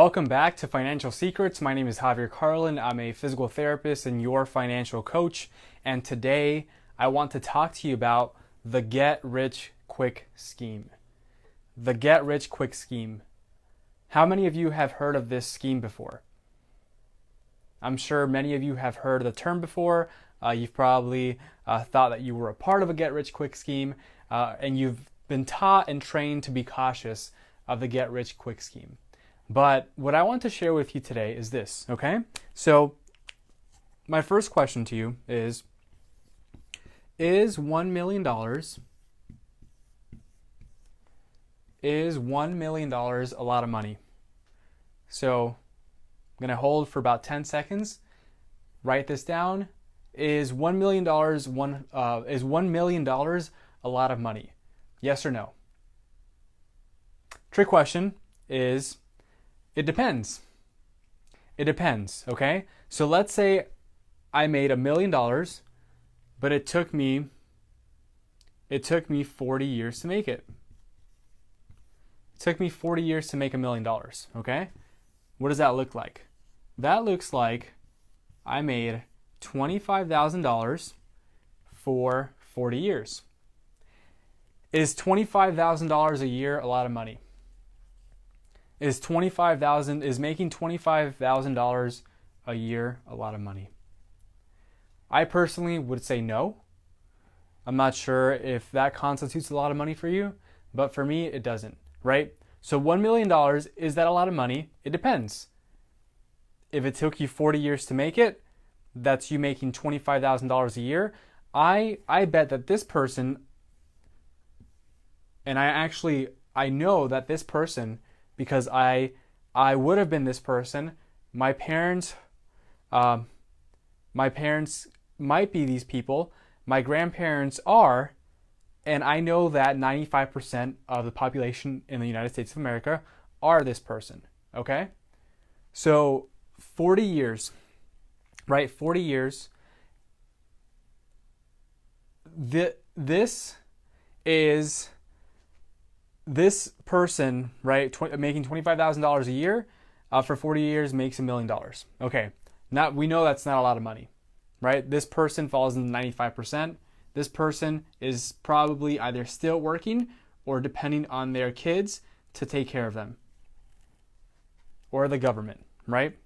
Welcome back to Financial Secrets. My name is Javier Carlin. I'm a physical therapist and your financial coach. And today I want to talk to you about the Get Rich Quick scheme. The Get Rich Quick scheme. How many of you have heard of this scheme before? I'm sure many of you have heard the term before. You've probably thought that you were a part of a Get Rich Quick scheme, and you've been taught and trained to be cautious of the Get Rich Quick scheme. But what I want to share with you today is this, okay? So my first question to you is $1 million a lot of money? So I'm going to hold for about 10 seconds. Write this down. Is $1 million a lot of money? Yes or no? Trick question is, it depends. It depends, okay? So let's say I made $1 million, but it took me 40 years to make it. It took me 40 years to make $1 million, okay? What does that look like? That looks like I made $25,000 for 40 years. Is $25,000 a year a lot of money? Is making $25,000 a year a lot of money? I personally would say no. I'm not sure if that constitutes a lot of money for you, but for me it doesn't, right? So $1 million, is that a lot of money? It depends. If it took you 40 years to make it, that's you making $25,000 a year. I bet that this person, and I know that this person, because I would have been this person. My parents might be these people. My grandparents are, and I know that 95% of the population in the United States of America are this person. Okay? So 40 years, right? 40 years. This person, right, making $25,000 a year for 40 years makes $1 million. Okay, now we know that's not a lot of money, right? This person falls in the 95%. This person is probably either still working or depending on their kids to take care of them, or the government, right?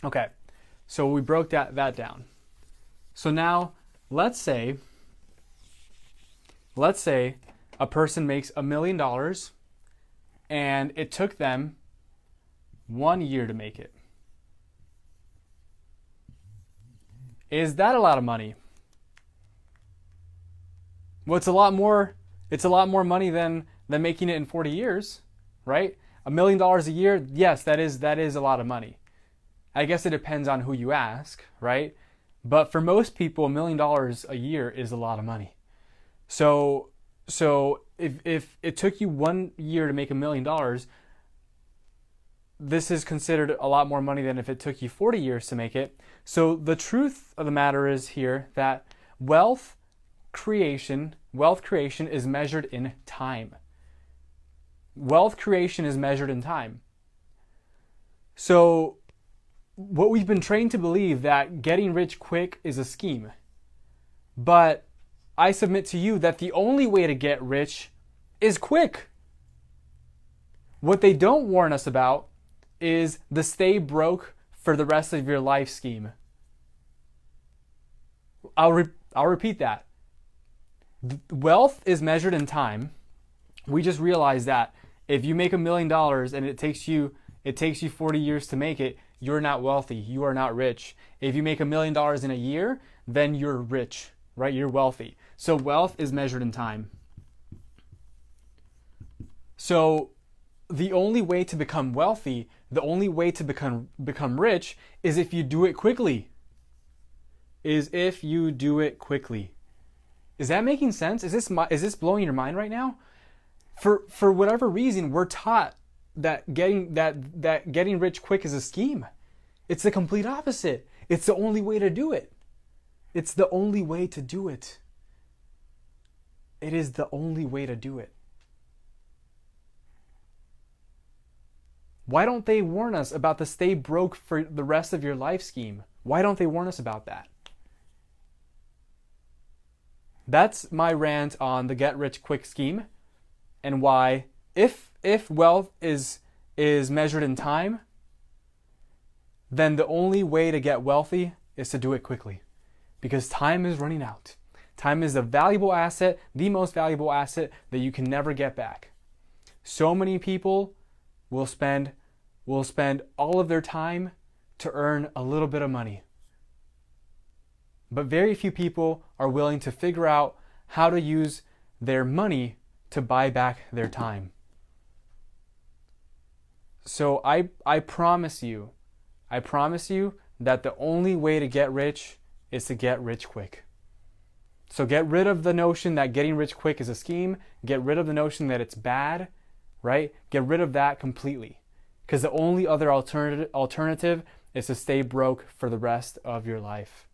Okay, so we broke that down. So now let's say a person makes $1 million and it took them 1 year to make it. Is that a lot of money? Well, it's a lot more money than making it in 40 years, right? $1 million a year, yes, that is a lot of money. I guess it depends on who you ask, right? But for most people, $1 million a year is a lot of money. So if it took you 1 year to make $1 million, this is considered a lot more money than if it took you 40 years to make it. So the truth of the matter is here that wealth creation is measured in time. Wealth creation is measured in time. So what we've been trained to believe that getting rich quick is a scheme. But I submit to you that the only way to get rich is quick. What they don't warn us about is the stay broke for the rest of your life scheme. I'll repeat that. Wealth is measured in time. We just realized that if you make $1 million and it takes you 40 years to make it, you're not wealthy. You are not rich. If you make $1 million in a year, then you're rich, right? You're wealthy. So wealth is measured in time. So the only way to become wealthy, the only way to become rich is if you do it quickly. Is that making sense? Is this blowing your mind right now? For whatever reason, we're taught that getting rich quick is a scheme. It's the complete opposite. It's the only way to do it. It's the only way to do it. It is the only way to do it. Why don't they warn us about the stay broke for the rest of your life scheme? Why don't they warn us about that? That's my rant on the get rich quick scheme, and why if wealth is measured in time, then the only way to get wealthy is to do it quickly, because time is running out. Time is a valuable asset, the most valuable asset that you can never get back. So many people will spend all of their time to earn a little bit of money. But very few people are willing to figure out how to use their money to buy back their time. So I promise you that the only way to get rich is to get rich quick. So get rid of the notion that getting rich quick is a scheme. Get rid of the notion that it's bad, right? Get rid of that completely. Because the only other alternative is to stay broke for the rest of your life.